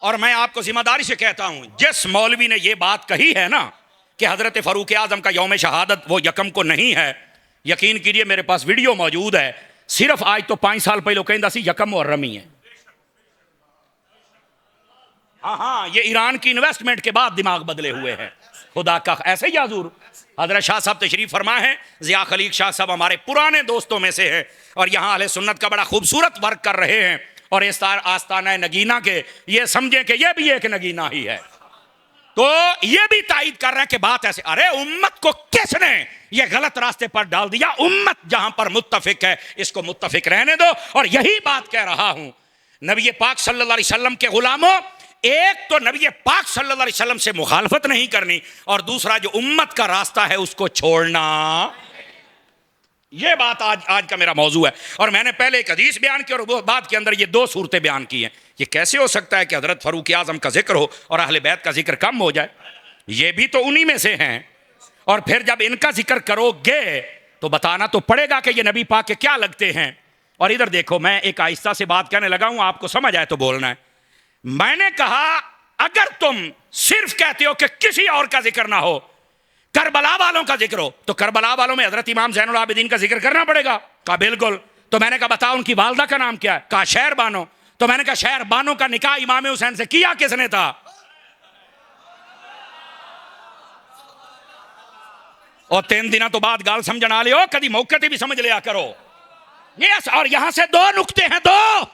और मैं आपको जिम्मेदारी से कहता हूं, जिस मौलवी ने यह बात कही है ना कि हजरत फारूक आजम का यौम शहादत वो यकम को नहीं है, यकीन कीजिए मेरे पास वीडियो मौजूद है। सिर्फ आज तो 5 साल पहले कहता सी यकम मुहर्रम ही है। हाँ, ये ईरान की इन्वेस्टमेंट के बाद दिमाग बदले हुए हैं। खुदा का ऐसे ही हजूर हजरत शाह साहब तशरीफ फरमा है। ज़िया खलील शाह साहब हमारे पुराने दोस्तों में से है और यहाँ अहले सुन्नत का बड़ा खूबसूरत वर्क कर रहे हैं। और इस आस्ताना नगीना के ये समझे कि ये भी एक नगीना ही है, तो ये भी तायद कर रहे हैं कि बात ऐसे। अरे उम्मत को किसने ये गलत रास्ते पर डाल दिया? उम्मत जहां पर मुत्तफिक है इसको मुत्तफिक रहने दो। और यही बात कह रहा हूं, नबी पाक सल्लल्लाहु अलैहि वसल्लम के गुलामों, एक तो नबी पाक सल्लल्लाहु अलैहि वसल्लम से मुखालफत नहीं करनी और दूसरा जो उम्मत का रास्ता है उसको छोड़ना। ये बात आज का मेरा मौजू है। और मैंने पहले एक हदीस बयान की और वो बात के अंदर ये 2 सूरतें बयान की हैं। ये कैसे हो सकता है कि हजरत फारूक आजम का जिक्र हो और अहले बैत का जिक्र कम हो जाए? ये भी तो उन्हीं में से हैं। और फिर जब इनका जिक्र करोगे तो बताना तो पड़ेगा कि ये नबी पाक के क्या लगते हैं। और इधर देखो, मैं एक आहिस्ता से बात करने लगा हूं, आपको समझ आए तो बोलना है। मैंने कहा अगर तुम सिर्फ कहते हो कि किसी और का जिक्र ना हो, करबला वालों का जिक्र हो, तो करबला वालों में हजरत इमाम ज़ैनुल आबिदीन का जिक्र करना पड़ेगा। कहा बिल्कुल। तो मैंने कहा बताओ उनकी वालदा का नाम क्या है? कहा शहर बानो। तो मैंने कहा शहर बानो का निकाह इमाम हुसैन से किया किसने था? और 3 दिनों तो बाद गाल समझ आ लियो, कभी मौके भी समझ लिया करो। यस, और यहां से 2 नुक्ते हैं। 2,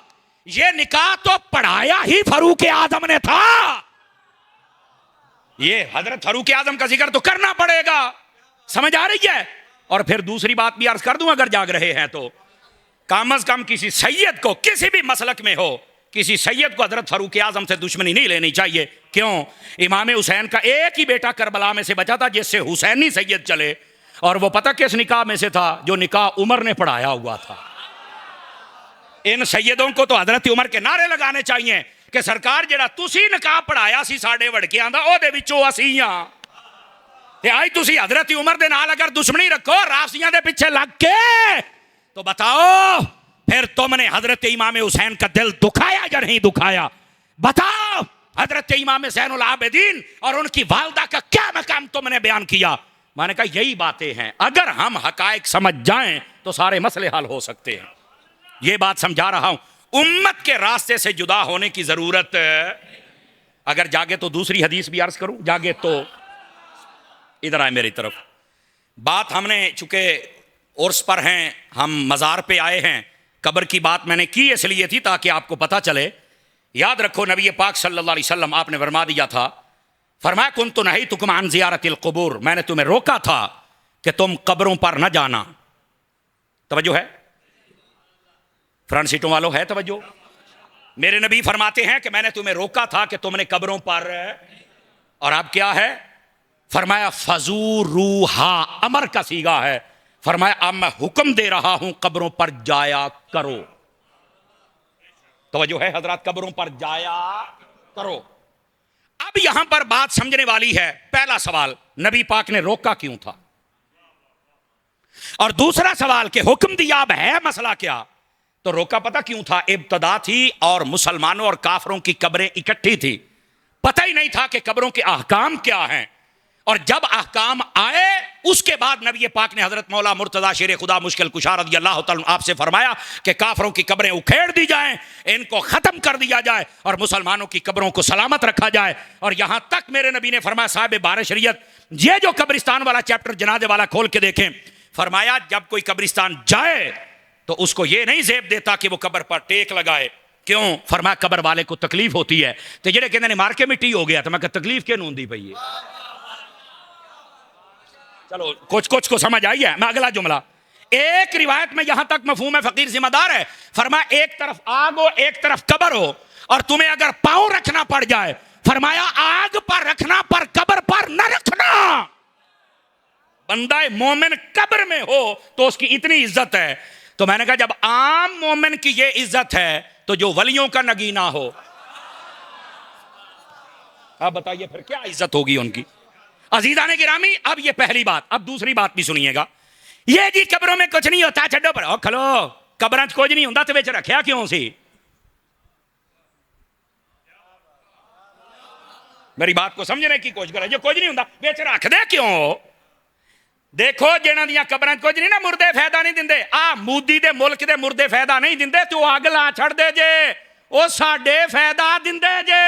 ये निकाह तो पढ़ाया ही फारूक आजम ने था। ये हजरत फारूक आजम का जिक्र तो करना पड़ेगा, समझ आ रही है? और फिर दूसरी बात भी अर्ज कर दूं, अगर जाग रहे हैं तो कम अज कम किसी सैयद को, किसी भी मसलक में हो, किसी सैयद को हजरत फारूक आजम से दुश्मनी नहीं लेनी चाहिए। क्यों? इमाम हुसैन का एक ही बेटा करबला में से बचा था जिससे हुसैनी सैयद चले, और वो पता किस निकाह में से था? जो निकाह उमर ने पढ़ाया हुआ था। इन सैयदों को तो हजरत उमर के नारे लगाने चाहिए कि सरकार जेड़ा तुसी निकाह पढ़ाया सी साडे वड़कियां दा, ओदे विचों असीं हां, ते आज तुसी हजरत उमर दे नाल अगर दुश्मनी रखो राफसियां दे पीछे लग के, तो बताओ फिर तुमने हजरत इमाम हुसैन का दिल दुखाया या नहीं दुखाया? बताओ हजरत इमाम ज़ैनुल आबिदीन और उनकी वालदा का क्या मकाम तुमने बयान किया? मैंने कहा यही बातें हैं, अगर हम हकायक समझ जाएं तो सारे मसले हल हो सकते हैं। ये बात समझा रहा हूं, उम्मत के रास्ते से जुदा होने की जरूरत। अगर जागे तो दूसरी हदीस भी अर्ज करूं, जागे तो इधर आए मेरी तरफ। बात हमने चूंकि उर्स पर हैं, हम मज़ार पे आए हैं, कब्र की बात मैंने की इसलिए थी ताकि आपको पता चले। याद रखो नबी पाक सल्लल्लाहु अलैहि वसल्लम आपने फरमा दिया था, फरमाया कुन्तु नहीतुकुम अन ज़ियारतिल क़ुबूर, मैंने तुम्हें रोका था कि तुम कब्रों पर न जाना। तवज्जो है फ्रंट सीटों वालों, है तवज्जो? मेरे नबी फरमाते हैं कि मैंने तुम्हें रोका था कि तुमने कब्रों पर, और अब क्या है? फरमाया फजूरूहा, अमर का सीगा है। फरमाया अब मैं हुक्म दे रहा हूं कब्रों पर जाया करो। तवज्जो है हजरत, कब्रों पर जाया करो। अब यहां पर बात समझने वाली है। पहला सवाल, नबी पाक ने रोका क्यों था? और दूसरा सवाल कि हुक्म दिया, अब है मसला क्या? तो रोका पता क्यों था? इब्तदा थी और मुसलमानों और काफरों की कब्रें इकट्ठी थी, पता ही नहीं था कि कब्रों के अहकाम क्या हैं। और जब अहकाम आए उसके बाद नबी पाक ने हजरत मौला मुर्तजा शेर खुदा मुश्किल कुशा रज़ियल्लाहु तआला आपसे फरमाया कि काफरों की कब्रें उखेड़ दी जाएं, इनको खत्म कर दिया जाए और मुसलमानों की कब्रों को सलामत रखा जाए। और यहां तक मेरे नबी ने फरमाया, साहिब बार शरीयत ये जो कब्रिस्तान वाला चैप्टर जनाजे वाला खोल के देखें, फरमाया जब कोई कब्रिस्तान जाए तो उसको ये नहीं जेब देता कि वो कब्र पर टेक लगाए। क्यों? फरमाया कब्र वाले को तकलीफ होती है। तो जेडे कहते मार के मिट्टी हो गया, तो मैं तकलीफ क्यों होंदी पई है? चलो कुछ कुछ को समझ आई है। मैं अगला जुमला, एक रिवायत में यहां तक मफहूम है फकीर जिम्मेदार है। फरमाया एक तरफ आग हो एक तरफ कब्र हो, और तुम्हें अगर पांव रखना पड़ जाए, फरमाया आग पर रखना पर कब्र पर न रखना। बंदा मोमिन कब्र में हो तो उसकी इतनी इज्जत है। तो मैंने कहा जब आम मोमिन की ये इज्जत है तो जो वलियों का नगीना हो, आप बताइए फिर क्या इज्जत होगी उनकी। अजीज़ान गिरामी, अब ये पहली बात। अब दूसरी बात भी सुनिएगा। ये जी कब्रों में कुछ नहीं होता, छड्डो पर खलो, कब्र कुछ नहीं होता तो विच रखिया क्यों सी? मेरी बात को समझने की कोशिश करो। जो कुछ नहीं होता बिच रख दे क्यों? देखो जिन्हां दियां कबरां कुछ नहीं ना मुर्दे फायदा नहीं दिंदे, आ मोदी दे मुल्क दे मुर्दे फायदा नहीं दिंदे, तो अग ला छड़ दे जे, वो साडे फायदा दिंदे जे।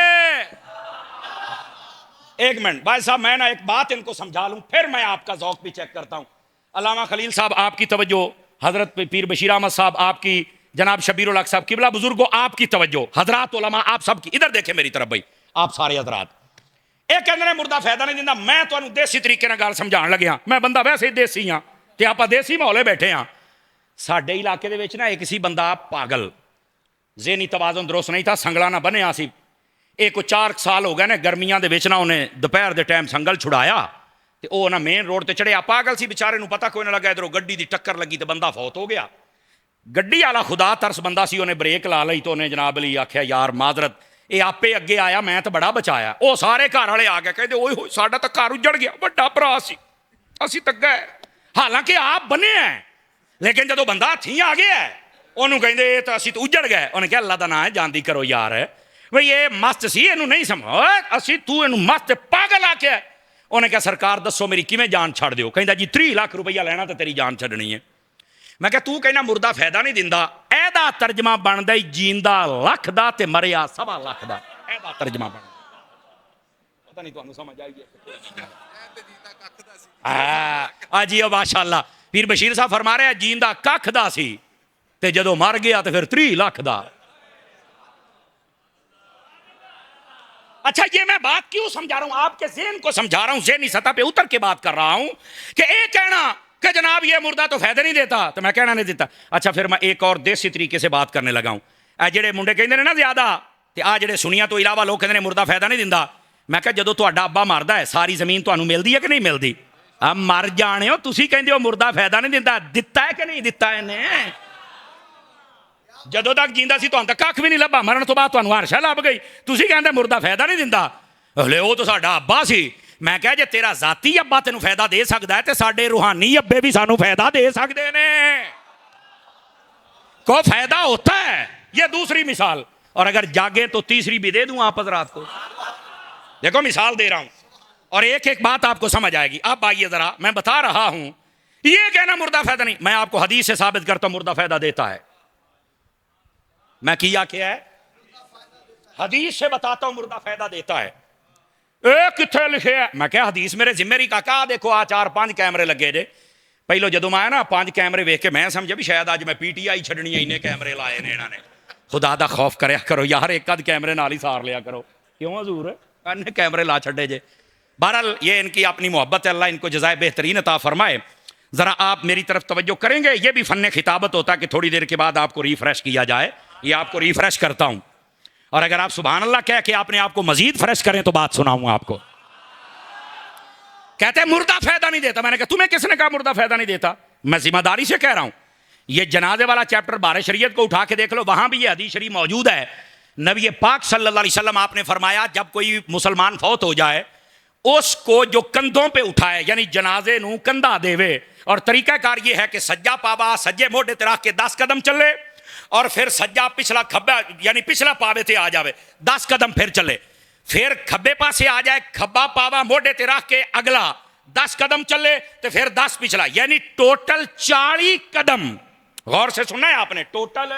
एक मिनट भाई साहब, मैं ना एक बात इनको समझा लूं, फिर मैं आपका ज़ौक़ भी चेक करता हूं। अल्लामा खलील साहब आपकी तवज्जो, हजरत पीर बशीर अहमद साहब आपकी, जनाब शबीरुल हक साहब, किबला बुजुर्गो आपकी तवज्जो, हजरात उलमा आप सब की, इधर देखें मेरी तरफ भाई, आप सारे हजरात। एक कहते मुर्दा फायदा नहीं दिंदा, मैं तुहानू देसी तरीके नाल गल समझाण लग्या, मैं बंदा वैसे ही देसी हाँ, ते आपां देसी माहौले बैठे हाँ। साडे इलाके दे विच ना एक सी बंदा पागल, ज़हनी तवाज़ुन दुरुस्त नहीं था, संगला ना बनिया सी। एक 4 साल हो गए ने, गर्मियां दे विच ना उन्हें दोपहर दे टाइम संगल छुड़ाया, ते ओह ना मेन रोड ते चढ़िया, पागल सी बेचारे नूं पता कोई ना लगा, इधरों गड्डी दी टक्कर लगी ते बंदा फौत हो गया। गड्डी वाला खुदा तरस बंदा सी, उन्हें ब्रेक ला लई तो उन्हें जनाब अली आख्या यार माजरत, ये आपे अगे आया, मैं तो बड़ा बचाया। वो सारे घर वाले आ गए, कहते ओए होए साडा तो घर उजड़ गया, बड़ा भरा सी, असीं तो गए, हालांकि आप बने हैं, लेकिन जो बंदा हथी आ गया उन्होंने कहते तो असीं तो उजड़ गए। उन्हें कहा अल्लाह का नाम है जानती करो यार, भाई ये मस्त सी, इनू नहीं समझो असी, तू इनू मस्त पागल आख्या। उन्हें कहा सरकार दसो मेरी किवें जान छड़ दिओ। कहता जी 30 लाख रुपया लेना तो तेरी जान छड़नी है। मैं कहा तू कहना मुर्दा फायदा नहीं दिंदा, एदा तर्जमा बनदा ही जींदा लख दा ते मरिया 1.25 लाख दा, एदा तर्जमा बनदा। पता नहीं तुहानू समझ आई है? जी माशाअल्लाह, पीर बशीर साहब फरमा रहे जींदा कख दा सी, ते जदों मर गया तो फिर 30 लाख दा। अच्छा ये मैं बात क्यों समझा रहा हूं, आपके ज़हन को समझा रहा हूं, ज़हनी सतह पे उतर के बात कर रहा हूं कि एक कहना कि जनाब ये मुर्दा तो फायदा नहीं देता, तो मैं कहना नहीं देता। अच्छा फिर मैं एक और देसी तरीके से बात करने लगा हूं। ए जेड़े मुंडे कहते हैं ना ज्यादा, ते आ जेड़े सुनिया तो इलावा लोग कहते हैं मुर्दा फायदा नहीं दिंदा, मैं कहा जदों तुहाडा अब्बा मरदा है सारी जमीन तुहानू मिलदी है कि नहीं मिलदी? आ मर जाने हो, तुसीं कहंदे हो मुर्दा फायदा नहीं दिंदा, दिता है कि नहीं दिता इन्हें? जदों तक जींदा सी तुहानू तां कख भी नहीं लभा, मरण तो बाद तुहानू हर्षा लभ गई, तुसीं कहंदे मुर्दा फायदा नहीं दिंदा। हले वो तो साडा अब्बा सी। मैं कहा जे तेरा जाती अब्बा तेनू फायदा दे सकता है, तो साडे रूहानी अब्बे भी सानू फायदा दे सकते हैं, को फायदा होता है। ये दूसरी मिसाल, और अगर जागे तो तीसरी भी दे दूं आप हजरात को। देखो मिसाल दे रहा हूं और एक एक बात आपको समझ आएगी। अब आइए जरा, मैं बता रहा हूं, ये कहना मुर्दा फायदा नहीं, मैं आपको हदीस से साबित करता हूं मुर्दा फायदा देता है। मैं किया क्या है, हदीस से बताता हूं मुर्दा फायदा देता है। किथे लिखे है? मैं क्या हदीस मेरे जिम्मे ही काका, देखो आ 4-5 कैमरे लगे जे। पहलो जो मैं ना 5 कैमरे वेख के मैं समझा भी शायद अज मैं PTI छड़नी है, इन्हें कैमरे लाए ने इन्होंने। खुदा दा खौफ करया करो यार, एक आध कैमरे नाल ही सार लिया करो, क्यों हजूर इन्हें कैमरे ला छड़े जे। बहरहाल ये इनकी अपनी मोहब्बत है, अल्लाह इनको जज़ाए बेहतरीन अता फरमाए। ज़रा आप मेरी तरफ तवज्जो करेंगे, ये भी फ़न खिताबत होता है कि थोड़ी देर के बाद आपको रिफ्रेश किया जाए, ये आपको रिफ्रेश करता हूँ। और अगर आप सुभान अल्लाह कह के अपने आप को मजीद फ्रेश करें तो बात सुनाऊंगा आपको। कहते हैं मुर्दा फायदा नहीं देता, मैंने कहा तुम्हें किसने कहा मुर्दा फायदा नहीं देता? मैं जिम्मेदारी से कह रहा हूं। ये जनाजे वाला चैप्टर बारे शरीयत को उठा के देख लो, वहां भी ये हदीस शरीफ मौजूद है। नबी पाक सल्लल्लाहु अलैहि वसल्लम आपने फरमाया जब कोई मुसलमान फौत हो जाए उसको जो कंधों पे उठाए, यानी जनाजे नू कंधा देवे, और तरीकाकार ये है कि सज्जा पावा सज्जे मोढे ते रख के 10 कदम चले, और फिर सज्जा पिछला खब्बा यानी पिछला पावे ते आ जावे, 10 कदम फिर चले, फिर खब्बे पासे आ जाए, खब्बा पावा मोढे ते रख के अगला 10 कदम चले, तो फिर 10 पिछला, यानी टोटल 40 कदम। गौर से सुनना है आपने, टोटल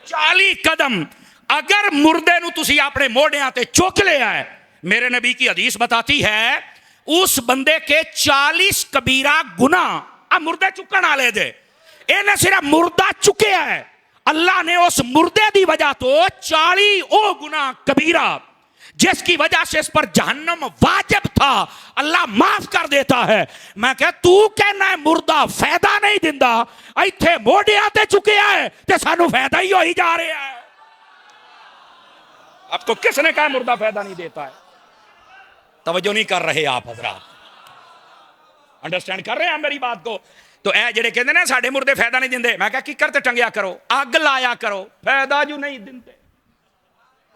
40 कदम। अगर मुर्दे नू तुसी अपने मोढियां ते चुक ले आए, मेरे नबी की हदीस बताती है उस बंदे के 40 कबीरा गुना आ मुर्दे चुकन वाले दे, इन्हें सिर्फ मुर्दा चुके है, अल्लाह ने उस मुर्दे की वजह तो 40 ओ गुना कबीरा जिसकी वजह से इस पर जहन्नम वाजिब था, अल्लाह माफ कर देता है। मैं कह तू कहना है मुर्दा फायदा नहीं दिंदा, इत्थे मोढियां ते चुके है ते सानू फायदा ही हो ही जा रहा है। आपको किसने कहा मुर्दा फायदा नहीं देता है? तवज्जो नहीं कर रहे आप हजरात, अंडरस्टैंड कर रहे हैं मेरी बात को? तो ए जेड़े कहते ना साडे मुर्दे फायदा नहीं दिंदे, मैं क्या की करते टंगिया करो, अग लाया करो, फायदा जो नहीं दिंदे।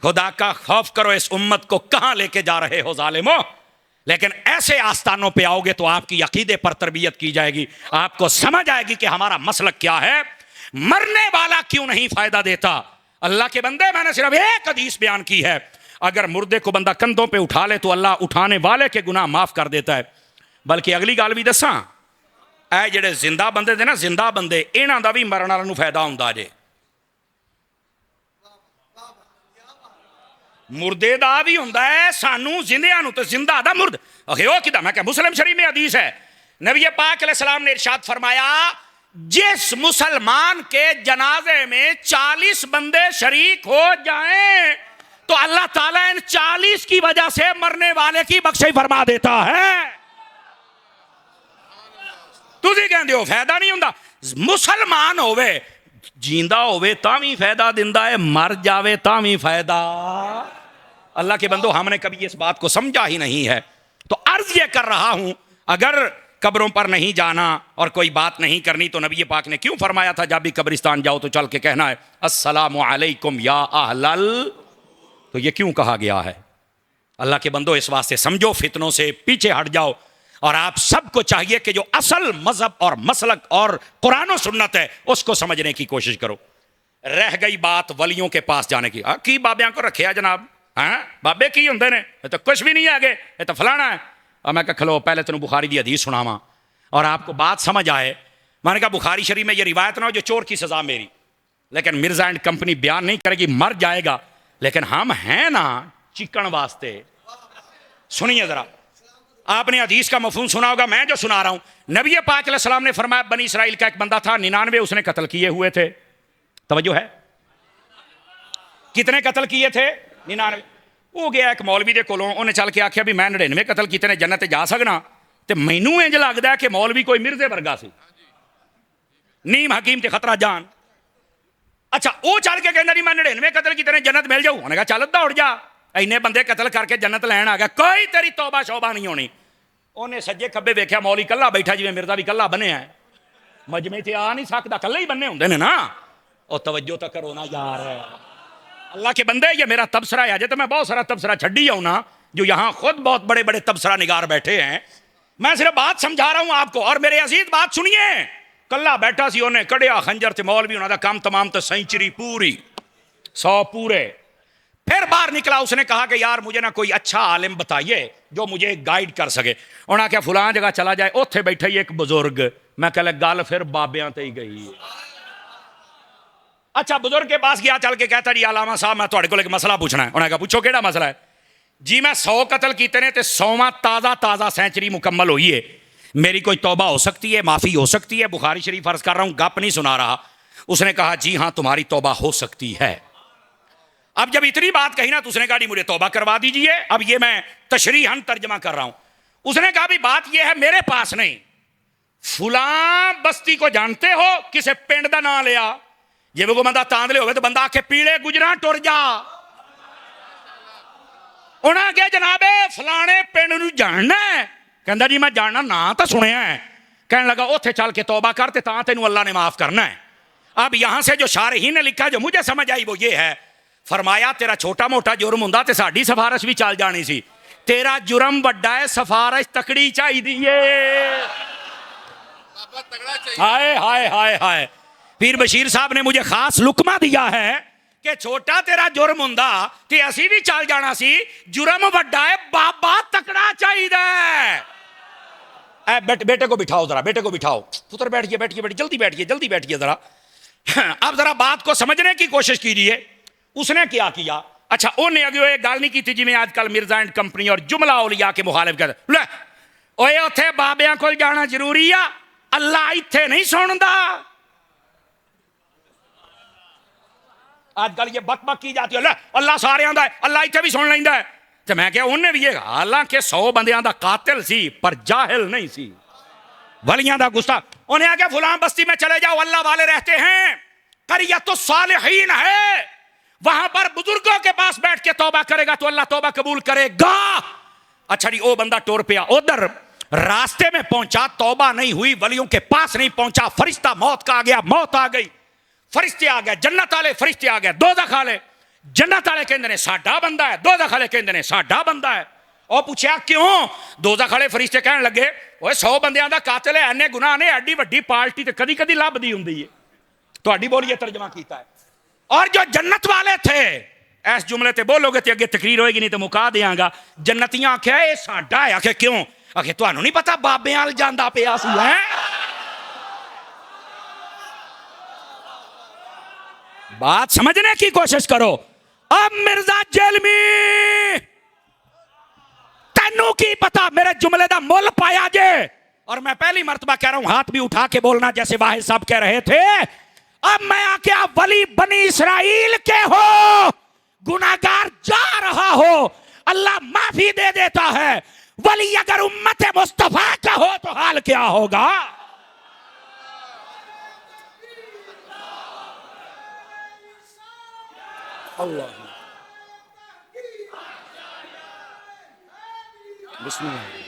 खुदा का खौफ करो, इस उम्मत को कहां लेके जा रहे हो जालिमो। लेकिन ऐसे आस्थानों पे आओगे तो आपकी अकीदे पर तरबियत की जाएगी, आपको समझ आएगी कि हमारा मसलक क्या है। मरने वाला क्यों नहीं फायदा देता? अल्लाह के बंदे, मैंने सिर्फ एक हदीस बयान की है, अगर मुर्दे को बंदा कंधों पे उठा ले तो अल्लाह उठाने वाले के गुनाह माफ कर देता है। बल्कि अगली गल भी दसा, ਇਹ ਜਿਹੜੇ जिंदा बंदे ने ना, जिंदा बंदे इन्हां दा भी मरण वालों नूं फायदा हुंदा जे। मुर्दे दा भी हुंदा है, सानू जिंदियां नूं ते जिंदा दा मुर्द। ओह किदा, मैं क्या मुस्लिम शरीफ में हदीस है, नबी पाक अलैहिस्सलाम ने इरशाद फरमाया, जिस मुसलमान के जनाजे में 40 बंदे शरीक हो जाएं तो अल्लाह ताला इन 40 की वजह से मरने वाले की बख्शिश फरमा देता है। तुसी कहंदे हो फायदा नहीं हुंदा, मुसलमान होवे जींदा होवे तां भी फायदा दिंदा है, मर जावे तां भी फायदा। अल्लाह के बंदो, हमने कभी इस बात को समझा ही नहीं है। तो अर्ज ये कर रहा हूं, अगर कब्रों पर नहीं जाना और कोई बात नहीं करनी तो नबी पाक ने क्यों फरमाया था जब भी कब्रिस्तान जाओ तो चल के कहना है अस्सलामु अलैकुम या अहलल। तो ये क्यों कहा गया है? अल्लाह के बंदो, इस वास्ते समझो, फितनों से पीछे हट जाओ। और आप सबको चाहिए कि जो असल मजहब और मसलक और कुरान और सुन्नत है उसको समझने की कोशिश करो। रह गई बात वलियों के पास जाने की, की बाबियां को रखे जनाब, हाँ बाबे की होंगे ने, ये तो कुछ भी नहीं है आगे, ये तो फलाना है। और मैं कहा खलो पहले तेन बुखारी की हदीस सुनावा और आपको बात समझ आए। मैंने कहा बुखारी शरीफ में ये रिवायत ना हो जो चोर की सजा मेरी, लेकिन मिर्जा एंड कंपनी बयान नहीं करेगी, मर जाएगा, लेकिन हम हैं ना चिकन वास्ते। सुनिए जरा, आपने हदीस का मफहूम सुना होगा, मैं जो सुना रहा हूं। नबी पाक अलैहिस्सलाम ने फरमाया, बनी इसराइल का एक बंदा था, 99 उसने कत्ल किए हुए थे। तवज्जो है, कितने कत्ल किए थे? 99। वो गया एक मौलवी दे कोलों, उन्हें चल के आख्या भी मैं 99 कत्ल किए ने, जन्नत जा सकना? तो मैनू इंज लगता है कि मौलवी कोई मिर्जे वर्गा सी, नीम हकीम ते खतरा जान। अच्छा, वो चल के कहना नहीं मैं 99 कत्ल किए ने, जन्नत मिल जाऊ। उन्हें कहा चल दौड़ जा, इन्ने बंदे कत्ल करके जन्नत लैन आ गया, कोई तेरी तौबा शौबा नहीं होनी। उन्हें सज्जे खब्बे वेख्या, मौली कला बैठा जिवें मिर्जा भी कला बनिया है, मजमे ते आ नहीं सकता, कल्ले ही बन्ने होंदे ने ना। और तवज्जो तो करो ना यार, अल्लाह के बंदे, ये मेरा तबसरा है। अजे तो मैं बहुत सारा तबसरा छड्डी आऊँ ना, जो यहाँ खुद बहुत बड़े बड़े तबसरा निगार बैठे हैं। मैं सिर्फ बात समझा रहा हूँ आपको, और मेरे अजीज बात सुनिए। कला बैठा सी, उन्हें कड़िया खंजर ते मौलवी उन्होंने काम तमाम तो सेंचुरी पूरी 100 पूरे। फिर बाहर निकला, उसने कहा कि यार मुझे ना कोई अच्छा आलिम बताइए जो मुझे गाइड कर सके। उन्हें क्या फलां जगह चला जाए, उत्थे बैठा ही एक बुजुर्ग। मैं कह गल फिर बाबियां ते ही गई। अच्छा, बुजुर्ग के पास गया, चल के कहता जी आलामा साहब मैं तुहाडे कोल एक मसला पूछना है। उन्हें कहा पूछो, केड़ा मसला है? जी मैं 100 कत्ल कीते ने ते 100वां ताज़ा ताज़ा सेंचुरी मुकम्मल हुई है, मेरी कोई तौबा हो सकती है, माफ़ी हो सकती है? बुखारी शरीफ अर्ज कर रहा हूँ, गप नहीं सुना रहा। उसने कहा जी हाँ तुम्हारी तौबा हो सकती है। अब जब इतनी बात कही ना तो उसने कहा जी मुझे तौबा करवा दीजिए। अब ये मैं तशरीहन तर्जमा कर रहा हूं। उसने कहा भी बात यह है, मेरे पास नहीं, फुलां बस्ती को जानते हो, किसे पिंड का नाम लिया, जे वो बंदा तांदले हो तो बंदा आखे पीले गुजरा टुर जा। उन्हें क्या जनाबे फलाने पिंड नूं जानना है? कहंदा जी मैं जानना, ना तो सुनिया है। कहने लगा उत्थे चल के तौबा कर ते तां तैनूं अल्लाह ने माफ करना है। अब यहां से जो शारहीन ने लिखा जो मुझे समझ आई वो ये है, फरमाया तेरा छोटा मोटा जुर्म हुंदा ते साडी सिफारिश भी चल जानी सी, तेरा जुर्म वड्डा है, सिफारिश तकड़ी चाहिए। हाय हाय हाय हाय, पीर बशीर साहब ने मुझे खास लुकमा दिया है कि छोटा तेरा जुर्म हुंदा ते असी भी चल जाना सी, जुर्म वड्डा है, बाबा तकड़ा चाहिए। बेटे को बिठाओ जरा, बेटे को बिठाओ, पुत्र बैठिए बैठिए बैठिए, जल्दी बैठिए जल्दी बैठिए जरा। अब जरा बात को समझने की कोशिश कीजिए। उसने क्या किया? अच्छा, उन्हें अगे ये गल नहीं की थी जिवें आजकल मिर्जा एंड कंपनी और जुमला औलिया के मुखालिफ कर ले ओए उत्थे बाबियां कोल जाना जरूरी आ, अल्लाह इत्थे नहीं सुनदा। आजकल ये बक की जाती है, ले अल्लाह सारे दा है, अल्लाह इत्थे भी सुन लैंदा है। तो मैं क्या उन्हें भी ये, हालांकि 100 बंदियां दा कातिल सी पर जाहिल नहीं सी, वलियां दा गुस्सा। उन्हें आगे फलां बस्ती में चले जाओ, अल्लाह वाले रहते हैं, करियतुस सालिहीन है, वहां पर बुजुर्गों के पास बैठ के तौबा करेगा तो अल्लाह तौबा कबूल करेगा। अच्छा जी, वो बंदा टुर पिया, उधर रास्ते में पहुंचा, तौबा नहीं हुई, वलियों के पास नहीं पहुंचा, फरिश्ता मौत का आ गया, मौत आ गई, फरिश्ते आ गए, जन्नत वाले फरिश्ते आ गए, दोज़ख वाले, जन्नत वाले कहते ने साडा बंदा है, दोज़ख वाले कहते ने साडा बंदा है। और पूछा क्यों? दोज़ख वाले फरिश्ते कहने लगे ओए 100 बंदियां दा कातिल है, इन्ने गुनाह ने, एडी वड्डी पार्टी ते कदी कदी लभदी हुंदी है। तुहाडी बोलिए तर्जमा कीता है। और जो जन्नत वाले थे इस जुमले ते बोलोगे तो अगे तकरीर होएगी, नहीं तो मुका देंगा। जन्नतियां आख्या ये साडा है। आखे क्यों? आखे तुहानू नहीं पता बाबे वाल जांदा पिया सी है। बात समझने की कोशिश करो। अब मिर्जा जेलमी तेनू की पता मेरे जुमले दा मुल पाया जे। और मैं पहली मर्तबा कह रहा हूं, हाथ भी उठा के बोलना जैसे वाहिद साहब कह रहे थे। अब मैं आके आप वली बनी इसराइल के हो, गुनाहगार जा रहा हो, अल्लाह माफी दे देता है। वली अगर उम्मत मुस्तफा का हो तो हाल क्या होगा? अल्लाह बिस्मिल्लाह।